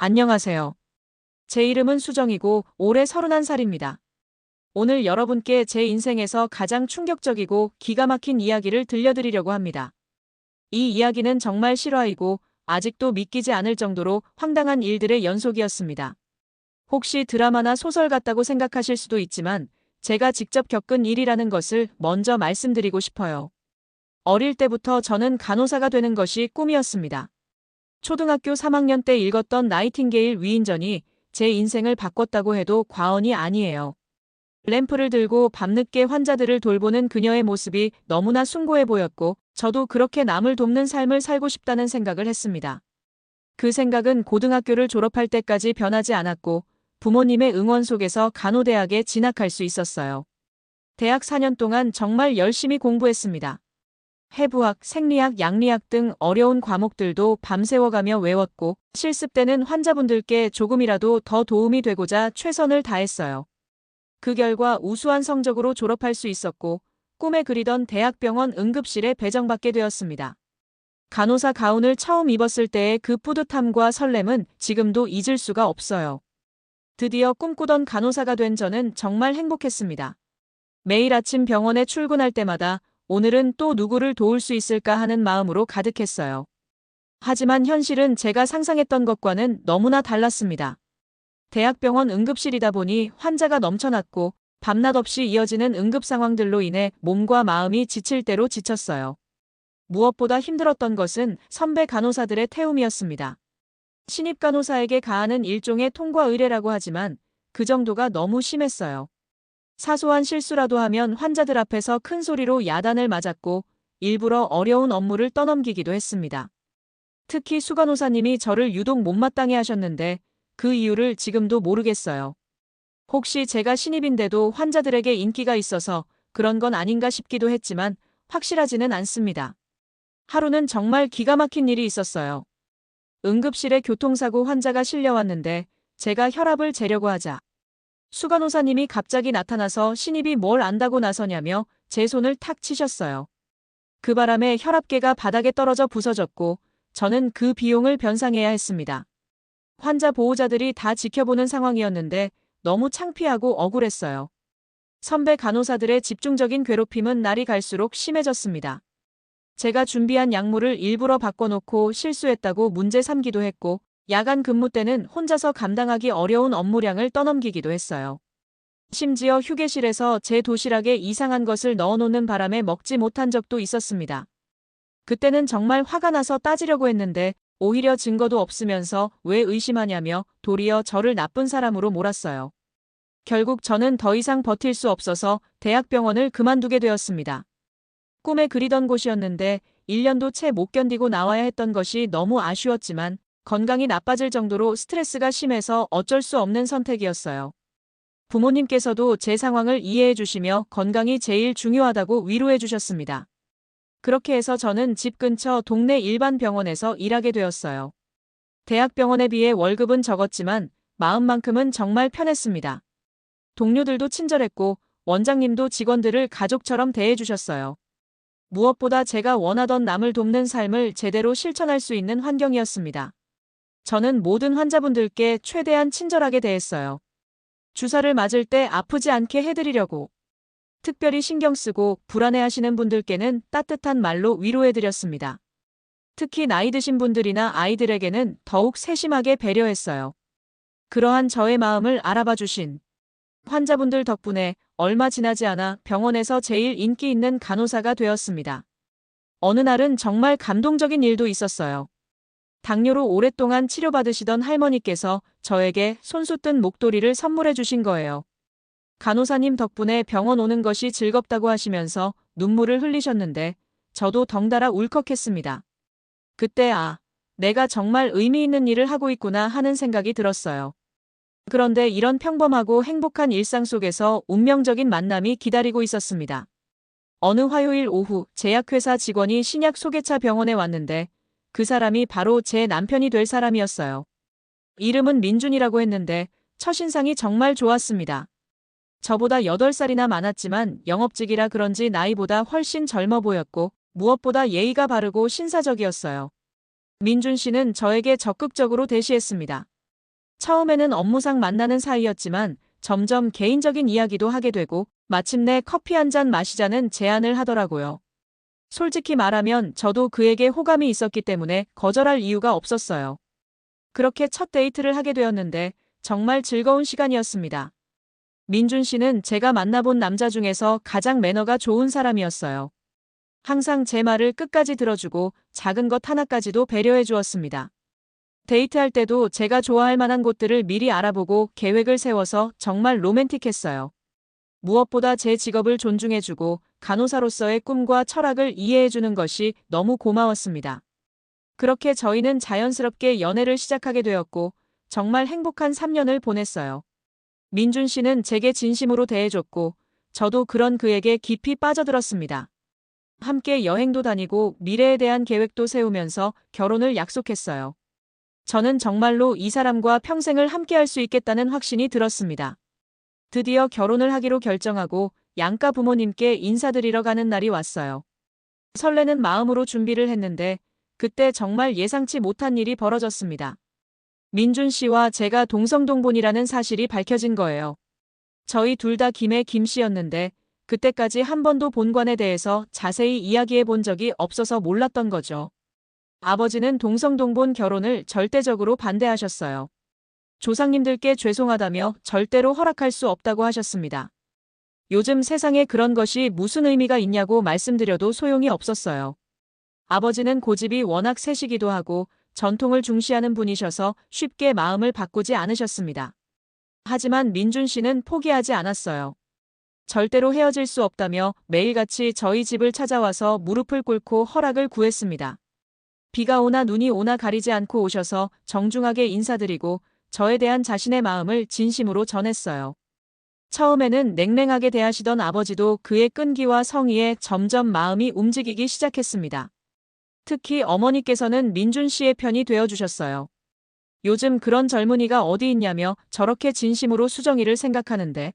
안녕하세요. 제 이름은 수정이고 올해 31살입니다. 오늘 여러분께 제 인생에서 가장 충격적이고 기가 막힌 이야기를 들려드리려고 합니다. 이 이야기는 정말 실화이고 아직도 믿기지 않을 정도로 황당한 일들의 연속이었습니다. 혹시 드라마나 소설 같다고 생각하실 수도 있지만 제가 직접 겪은 일이라는 것을 먼저 말씀드리고 싶어요. 어릴 때부터 저는 간호사가 되는 것이 꿈이었습니다. 초등학교 3학년 때 읽었던 나이팅게일 위인전이 제 인생을 바꿨다고 해도 과언이 아니에요. 램프를 들고 밤늦게 환자들을 돌보는 그녀의 모습이 너무나 숭고해 보였고, 저도 그렇게 남을 돕는 삶을 살고 싶다는 생각을 했습니다. 그 생각은 고등학교를 졸업할 때까지 변하지 않았고, 부모님의 응원 속에서 간호대학에 진학할 수 있었어요. 대학 4년 동안 정말 열심히 공부했습니다. 해부학, 생리학, 양리학 등 어려운 과목들도 밤새워가며 외웠고, 실습 때는 환자분들께 조금이라도 더 도움이 되고자 최선을 다했어요. 그 결과 우수한 성적으로 졸업할 수 있었고, 꿈에 그리던 대학병원 응급실에 배정받게 되었습니다. 간호사 가운을 처음 입었을 때의 그 뿌듯함과 설렘은 지금도 잊을 수가 없어요. 드디어 꿈꾸던 간호사가 된 저는 정말 행복했습니다. 매일 아침 병원에 출근할 때마다 오늘은 또 누구를 도울 수 있을까 하는 마음으로 가득했어요. 하지만 현실은 제가 상상했던 것과는 너무나 달랐습니다. 대학병원 응급실이다 보니 환자가 넘쳐났고 밤낮 없이 이어지는 응급 상황들로 인해 몸과 마음이 지칠 대로 지쳤어요. 무엇보다 힘들었던 것은 선배 간호사들의 태움이었습니다. 신입 간호사에게 가하는 일종의 통과 의례라고 하지만 그 정도가 너무 심했어요. 사소한 실수라도 하면 환자들 앞에서 큰 소리로 야단을 맞았고 일부러 어려운 업무를 떠넘기기도 했습니다. 특히 수간호사님이 저를 유독 못마땅해 하셨는데 그 이유를 지금도 모르겠어요. 혹시 제가 신입인데도 환자들에게 인기가 있어서 그런 건 아닌가 싶기도 했지만 확실하지는 않습니다. 하루는 정말 기가 막힌 일이 있었어요. 응급실에 교통사고 환자가 실려왔는데 제가 혈압을 재려고 하자 수간호사님이 갑자기 나타나서 신입이 뭘 안다고 나서냐며 제 손을 탁 치셨어요. 그 바람에 혈압계가 바닥에 떨어져 부서졌고 저는 그 비용을 변상해야 했습니다. 환자 보호자들이 다 지켜보는 상황이었는데 너무 창피하고 억울했어요. 선배 간호사들의 집중적인 괴롭힘은 날이 갈수록 심해졌습니다. 제가 준비한 약물을 일부러 바꿔놓고 실수했다고 문제 삼기도 했고 야간 근무 때는 혼자서 감당하기 어려운 업무량을 떠넘기기도 했어요. 심지어 휴게실에서 제 도시락에 이상한 것을 넣어놓는 바람에 먹지 못한 적도 있었습니다. 그때는 정말 화가 나서 따지려고 했는데 오히려 증거도 없으면서 왜 의심하냐며 도리어 저를 나쁜 사람으로 몰았어요. 결국 저는 더 이상 버틸 수 없어서 대학병원을 그만두게 되었습니다. 꿈에 그리던 곳이었는데 1년도 채 못 견디고 나와야 했던 것이 너무 아쉬웠지만 건강이 나빠질 정도로 스트레스가 심해서 어쩔 수 없는 선택이었어요. 부모님께서도 제 상황을 이해해 주시며 건강이 제일 중요하다고 위로해 주셨습니다. 그렇게 해서 저는 집 근처 동네 일반 병원에서 일하게 되었어요. 대학병원에 비해 월급은 적었지만 마음만큼은 정말 편했습니다. 동료들도 친절했고 원장님도 직원들을 가족처럼 대해 주셨어요. 무엇보다 제가 원하던 남을 돕는 삶을 제대로 실천할 수 있는 환경이었습니다. 저는 모든 환자분들께 최대한 친절하게 대했어요. 주사를 맞을 때 아프지 않게 해드리려고. 특별히 신경 쓰고 불안해하시는 분들께는 따뜻한 말로 위로해드렸습니다. 특히 나이 드신 분들이나 아이들에게는 더욱 세심하게 배려했어요. 그러한 저의 마음을 알아봐 주신 환자분들 덕분에 얼마 지나지 않아 병원에서 제일 인기 있는 간호사가 되었습니다. 어느 날은 정말 감동적인 일도 있었어요. 당뇨로 오랫동안 치료받으시던 할머니께서 저에게 손수 뜬 목도리를 선물해 주신 거예요. 간호사님 덕분에 병원 오는 것이 즐겁다고 하시면서 눈물을 흘리셨는데 저도 덩달아 울컥했습니다. 그때 내가 정말 의미 있는 일을 하고 있구나 하는 생각이 들었어요. 그런데 이런 평범하고 행복한 일상 속에서 운명적인 만남이 기다리고 있었습니다. 어느 화요일 오후 제약회사 직원이 신약 소개차 병원에 왔는데 그 사람이 바로 제 남편이 될 사람이었어요. 이름은 민준이라고 했는데 첫인상이 정말 좋았습니다. 저보다 8살이나 많았지만 영업직이라 그런지 나이보다 훨씬 젊어 보였고 무엇보다 예의가 바르고 신사적이었어요. 민준 씨는 저에게 적극적으로 대시했습니다. 처음에는 업무상 만나는 사이였지만 점점 개인적인 이야기도 하게 되고 마침내 커피 한 잔 마시자는 제안을 하더라고요. 솔직히 말하면 저도 그에게 호감이 있었기 때문에 거절할 이유가 없었어요. 그렇게 첫 데이트를 하게 되었는데 정말 즐거운 시간이었습니다. 민준 씨는 제가 만나본 남자 중에서 가장 매너가 좋은 사람이었어요. 항상 제 말을 끝까지 들어주고 작은 것 하나까지도 배려해 주었습니다. 데이트할 때도 제가 좋아할 만한 곳들을 미리 알아보고 계획을 세워서 정말 로맨틱했어요. 무엇보다 제 직업을 존중해주고 간호사로서의 꿈과 철학을 이해해주는 것이 너무 고마웠습니다. 그렇게 저희는 자연스럽게 연애를 시작하게 되었고 정말 행복한 3년을 보냈어요. 민준 씨는 제게 진심으로 대해줬고 저도 그런 그에게 깊이 빠져들었습니다. 함께 여행도 다니고 미래에 대한 계획도 세우면서 결혼을 약속했어요. 저는 정말로 이 사람과 평생을 함께할 수 있겠다는 확신이 들었습니다. 드디어 결혼을 하기로 결정하고 양가 부모님께 인사드리러 가는 날이 왔어요. 설레는 마음으로 준비를 했는데 그때 정말 예상치 못한 일이 벌어졌습니다. 민준 씨와 제가 동성동본이라는 사실이 밝혀진 거예요. 저희 둘 다 김의 김 씨였는데 그때까지 한 번도 본관에 대해서 자세히 이야기해 본 적이 없어서 몰랐던 거죠. 아버지는 동성동본 결혼을 절대적으로 반대하셨어요. 조상님들께 죄송하다며 절대로 허락할 수 없다고 하셨습니다. 요즘 세상에 그런 것이 무슨 의미가 있냐고 말씀드려도 소용이 없었어요. 아버지는 고집이 워낙 세시기도 하고 전통을 중시하는 분이셔서 쉽게 마음을 바꾸지 않으셨습니다. 하지만 민준 씨는 포기하지 않았어요. 절대로 헤어질 수 없다며 매일같이 저희 집을 찾아와서 무릎을 꿇고 허락을 구했습니다. 비가 오나 눈이 오나 가리지 않고 오셔서 정중하게 인사드리고 저에 대한 자신의 마음을 진심으로 전했어요. 처음에는 냉랭하게 대하시던 아버지도 그의 끈기와 성의에 점점 마음이 움직이기 시작했습니다. 특히 어머니께서는 민준 씨의 편이 되어주셨어요. 요즘 그런 젊은이가 어디 있냐며 저렇게 진심으로 수정이를 생각하는데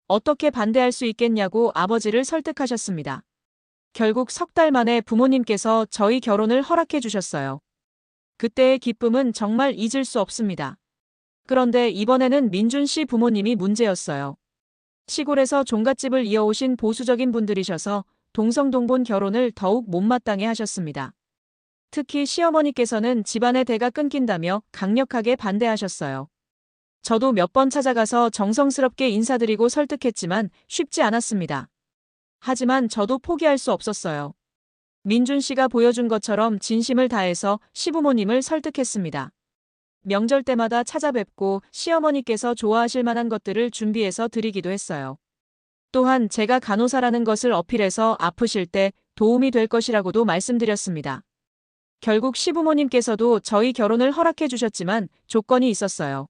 어떻게 반대할 수 있겠냐고 아버지를 설득하셨습니다. 결국 석 달 만에 부모님께서 저희 결혼을 허락해 주셨어요. 그때의 기쁨은 정말 잊을 수 없습니다. 그런데 이번에는 민준 씨 부모님이 문제였어요. 시골에서 종갓집을 이어오신 보수적인 분들이셔서 동성동본 결혼을 더욱 못마땅해 하셨습니다. 특히 시어머니께서는 집안의 대가 끊긴다며 강력하게 반대하셨어요. 저도 몇 번 찾아가서 정성스럽게 인사드리고 설득했지만 쉽지 않았습니다. 하지만 저도 포기할 수 없었어요. 민준 씨가 보여준 것처럼 진심을 다해서 시부모님을 설득했습니다. 명절 때마다 찾아뵙고 시어머니께서 좋아하실 만한 것들을 준비해서 드리기도 했어요. 또한 제가 간호사라는 것을 어필해서 아프실 때 도움이 될 것이라고도 말씀드렸습니다. 결국 시부모님께서도 저희 결혼을 허락해 주셨지만 조건이 있었어요.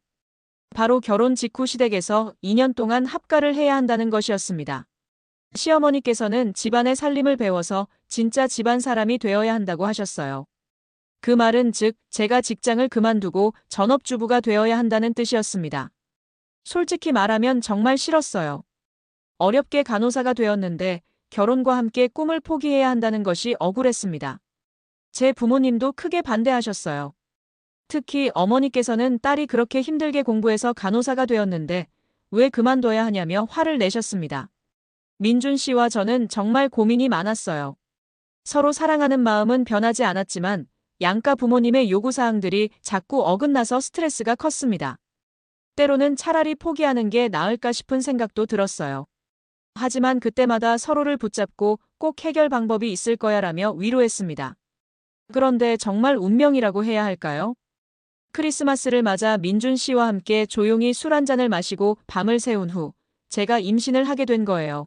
바로 결혼 직후 시댁에서 2년 동안 합가를 해야 한다는 것이었습니다. 시어머니께서는 집안의 살림을 배워서 진짜 집안 사람이 되어야 한다고 하셨어요. 그 말은 즉 제가 직장을 그만두고 전업주부가 되어야 한다는 뜻이었습니다. 솔직히 말하면 정말 싫었어요. 어렵게 간호사가 되었는데 결혼과 함께 꿈을 포기해야 한다는 것이 억울했습니다. 제 부모님도 크게 반대하셨어요. 특히 어머니께서는 딸이 그렇게 힘들게 공부해서 간호사가 되었는데 왜 그만둬야 하냐며 화를 내셨습니다. 민준 씨와 저는 정말 고민이 많았어요. 서로 사랑하는 마음은 변하지 않았지만 양가 부모님의 요구사항들이 자꾸 어긋나서 스트레스가 컸습니다. 때로는 차라리 포기하는 게 나을까 싶은 생각도 들었어요. 하지만 그때마다 서로를 붙잡고 꼭 해결 방법이 있을 거야라며 위로했습니다. 그런데 정말 운명이라고 해야 할까요? 크리스마스를 맞아 민준 씨와 함께 조용히 술 한 잔을 마시고 밤을 새운 후 제가 임신을 하게 된 거예요.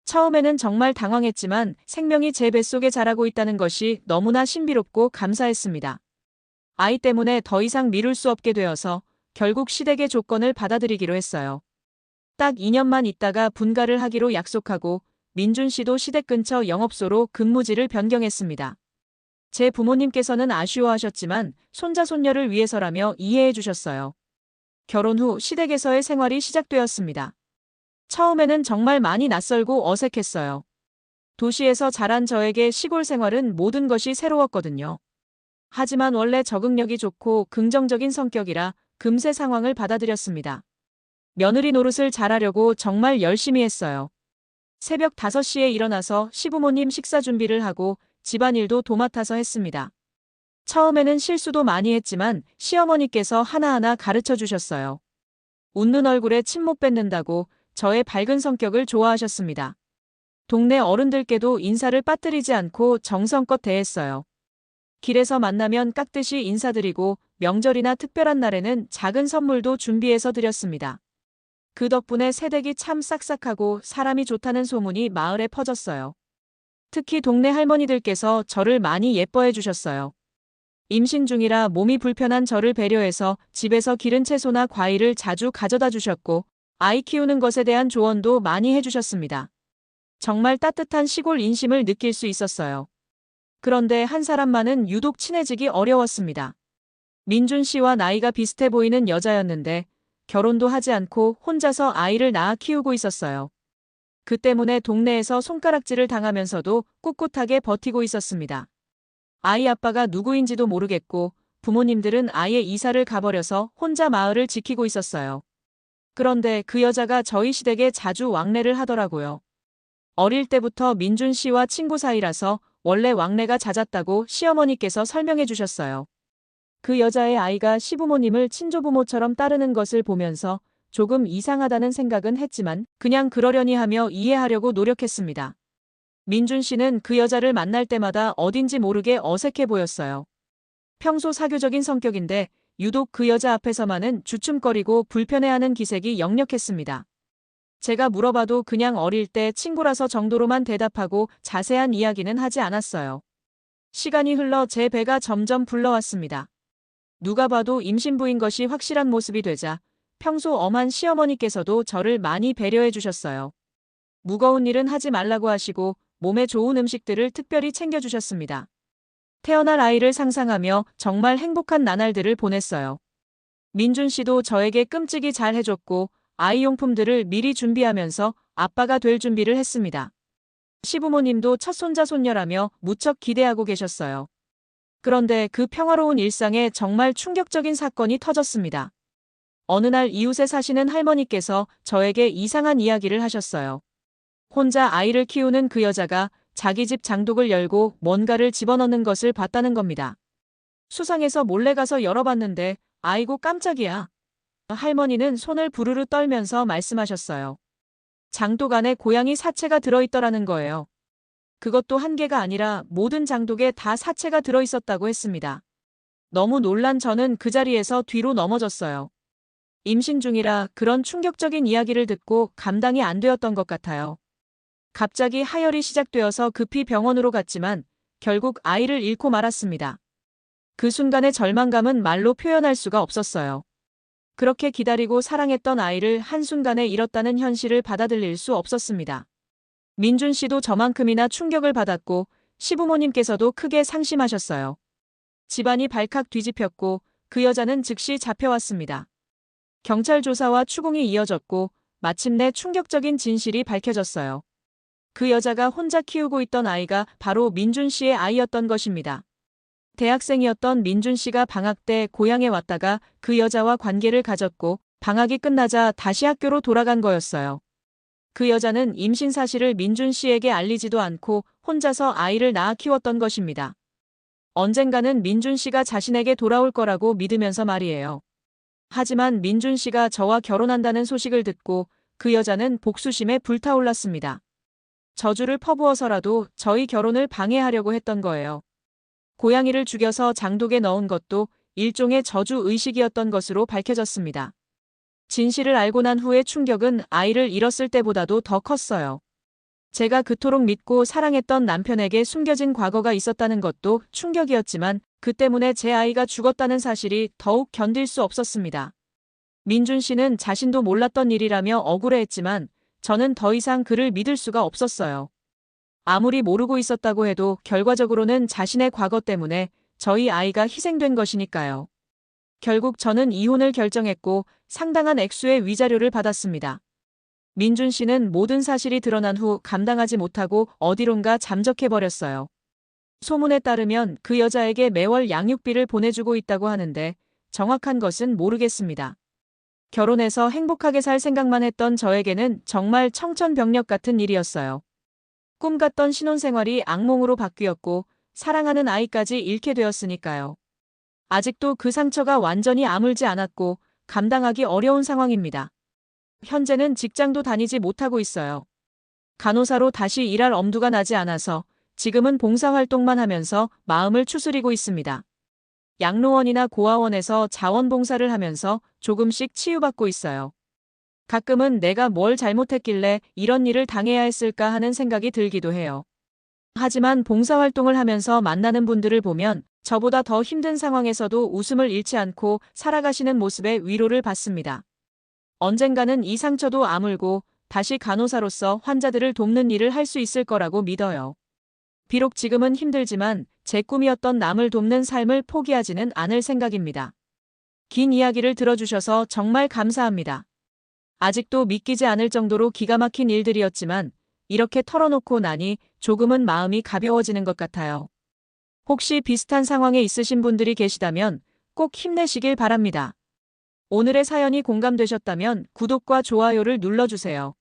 처음에는 정말 당황했지만 생명이 제 뱃속에 자라고 있다는 것이 너무나 신비롭고 감사했습니다. 아이 때문에 더 이상 미룰 수 없게 되어서 결국 시댁의 조건을 받아들이기로 했어요. 딱 2년만 있다가 분가를 하기로 약속하고 민준 씨도 시댁 근처 영업소로 근무지를 변경했습니다. 제 부모님께서는 아쉬워하셨지만 손자 손녀를 위해서라며 이해해 주셨어요. 결혼 후 시댁에서의 생활이 시작되었습니다. 처음에는 정말 많이 낯설고 어색했어요. 도시에서 자란 저에게 시골 생활은 모든 것이 새로웠거든요. 하지만 원래 적응력이 좋고 긍정적인 성격이라 금세 상황을 받아들였습니다. 며느리 노릇을 잘하려고 정말 열심히 했어요. 새벽 5시에 일어나서 시부모님 식사 준비를 하고 집안일도 도맡아서 했습니다. 처음에는 실수도 많이 했지만 시어머니께서 하나하나 가르쳐 주셨어요. 웃는 얼굴에 침 못 뱉는다고 저의 밝은 성격을 좋아하셨습니다. 동네 어른들께도 인사를 빠뜨리지 않고 정성껏 대했어요. 길에서 만나면 깍듯이 인사드리고 명절이나 특별한 날에는 작은 선물도 준비해서 드렸습니다. 그 덕분에 새댁이 참 싹싹하고 사람이 좋다는 소문이 마을에 퍼졌어요. 특히 동네 할머니들께서 저를 많이 예뻐해 주셨어요. 임신 중이라 몸이 불편한 저를 배려해서 집에서 기른 채소나 과일을 자주 가져다 주셨고 아이 키우는 것에 대한 조언도 많이 해주셨습니다. 정말 따뜻한 시골 인심을 느낄 수 있었어요. 그런데 한 사람만은 유독 친해지기 어려웠습니다. 민준 씨와 나이가 비슷해 보이는 여자였는데 결혼도 하지 않고 혼자서 아이를 낳아 키우고 있었어요. 그 때문에 동네에서 손가락질을 당하면서도 꿋꿋하게 버티고 있었습니다. 아이 아빠가 누구인지도 모르겠고 부모님들은 아예 이사를 가버려서 혼자 마을을 지키고 있었어요. 그런데 그 여자가 저희 시댁에 자주 왕래를 하더라고요. 어릴 때부터 민준 씨와 친구 사이라서 원래 왕래가 잦았다고 시어머니께서 설명해 주셨어요. 그 여자의 아이가 시부모님을 친조부모처럼 따르는 것을 보면서 조금 이상하다는 생각은 했지만 그냥 그러려니 하며 이해하려고 노력했습니다. 민준 씨는 그 여자를 만날 때마다 어딘지 모르게 어색해 보였어요. 평소 사교적인 성격인데 유독 그 여자 앞에서만은 주춤거리고 불편해하는 기색이 역력했습니다. 제가 물어봐도 그냥 어릴 때 친구라서 정도로만 대답하고 자세한 이야기는 하지 않았어요. 시간이 흘러 제 배가 점점 불러왔습니다. 누가 봐도 임신부인 것이 확실한 모습이 되자 평소 엄한 시어머니께서도 저를 많이 배려해 주셨어요. 무거운 일은 하지 말라고 하시고 몸에 좋은 음식들을 특별히 챙겨주셨습니다. 태어날 아이를 상상하며 정말 행복한 나날들을 보냈어요. 민준 씨도 저에게 끔찍이 잘 해줬고 아이용품들을 미리 준비하면서 아빠가 될 준비를 했습니다. 시부모님도 첫 손자 손녀라며 무척 기대하고 계셨어요. 그런데 그 평화로운 일상에 정말 충격적인 사건이 터졌습니다. 어느 날 이웃에 사시는 할머니께서 저에게 이상한 이야기를 하셨어요. 혼자 아이를 키우는 그 여자가 자기 집 장독을 열고 뭔가를 집어넣는 것을 봤다는 겁니다. 수상해서 몰래 가서 열어봤는데 아이고 깜짝이야. 할머니는 손을 부르르 떨면서 말씀하셨어요. 장독 안에 고양이 사체가 들어있더라는 거예요. 그것도 한 개가 아니라 모든 장독에 다 사체가 들어있었다고 했습니다. 너무 놀란 저는 그 자리에서 뒤로 넘어졌어요. 임신 중이라 그런 충격적인 이야기를 듣고 감당이 안 되었던 것 같아요. 갑자기 하혈이 시작되어서 급히 병원으로 갔지만 결국 아이를 잃고 말았습니다. 그 순간의 절망감은 말로 표현할 수가 없었어요. 그렇게 기다리고 사랑했던 아이를 한순간에 잃었다는 현실을 받아들일 수 없었습니다. 민준 씨도 저만큼이나 충격을 받았고 시부모님께서도 크게 상심하셨어요. 집안이 발칵 뒤집혔고 그 여자는 즉시 잡혀왔습니다. 경찰 조사와 추궁이 이어졌고 마침내 충격적인 진실이 밝혀졌어요. 그 여자가 혼자 키우고 있던 아이가 바로 민준 씨의 아이였던 것입니다. 대학생이었던 민준 씨가 방학 때 고향에 왔다가 그 여자와 관계를 가졌고 방학이 끝나자 다시 학교로 돌아간 거였어요. 그 여자는 임신 사실을 민준 씨에게 알리지도 않고 혼자서 아이를 낳아 키웠던 것입니다. 언젠가는 민준 씨가 자신에게 돌아올 거라고 믿으면서 말이에요. 하지만 민준 씨가 저와 결혼한다는 소식을 듣고 그 여자는 복수심에 불타올랐습니다. 저주를 퍼부어서라도 저희 결혼을 방해하려고 했던 거예요. 고양이를 죽여서 장독에 넣은 것도 일종의 저주 의식이었던 것으로 밝혀졌습니다. 진실을 알고 난 후의 충격은 아이를 잃었을 때보다도 더 컸어요. 제가 그토록 믿고 사랑했던 남편에게 숨겨진 과거가 있었다는 것도 충격이었지만 그 때문에 제 아이가 죽었다는 사실이 더욱 견딜 수 없었습니다. 민준 씨는 자신도 몰랐던 일이라며 억울해했지만 저는 더 이상 그를 믿을 수가 없었어요. 아무리 모르고 있었다고 해도 결과적으로는 자신의 과거 때문에 저희 아이가 희생된 것이니까요. 결국 저는 이혼을 결정했고 상당한 액수의 위자료를 받았습니다. 민준 씨는 모든 사실이 드러난 후 감당하지 못하고 어디론가 잠적해버렸어요. 소문에 따르면 그 여자에게 매월 양육비를 보내주고 있다고 하는데 정확한 것은 모르겠습니다. 결혼해서 행복하게 살 생각만 했던 저에게는 정말 청천벽력 같은 일이었어요. 꿈같던 신혼생활이 악몽으로 바뀌었고 사랑하는 아이까지 잃게 되었으니까요. 아직도 그 상처가 완전히 아물지 않았고 감당하기 어려운 상황입니다. 현재는 직장도 다니지 못하고 있어요. 간호사로 다시 일할 엄두가 나지 않아서 지금은 봉사활동만 하면서 마음을 추스리고 있습니다. 양로원이나 고아원에서 자원봉사를 하면서 조금씩 치유받고 있어요. 가끔은 내가 뭘 잘못했길래 이런 일을 당해야 했을까 하는 생각이 들기도 해요. 하지만 봉사활동을 하면서 만나는 분들을 보면 저보다 더 힘든 상황에서도 웃음을 잃지 않고 살아가시는 모습에 위로를 받습니다. 언젠가는 이 상처도 아물고 다시 간호사로서 환자들을 돕는 일을 할 수 있을 거라고 믿어요. 비록 지금은 힘들지만 제 꿈이었던 남을 돕는 삶을 포기하지는 않을 생각입니다. 긴 이야기를 들어주셔서 정말 감사합니다. 아직도 믿기지 않을 정도로 기가 막힌 일들이었지만 이렇게 털어놓고 나니 조금은 마음이 가벼워지는 것 같아요. 혹시 비슷한 상황에 있으신 분들이 계시다면 꼭 힘내시길 바랍니다. 오늘의 사연이 공감되셨다면 구독과 좋아요를 눌러주세요.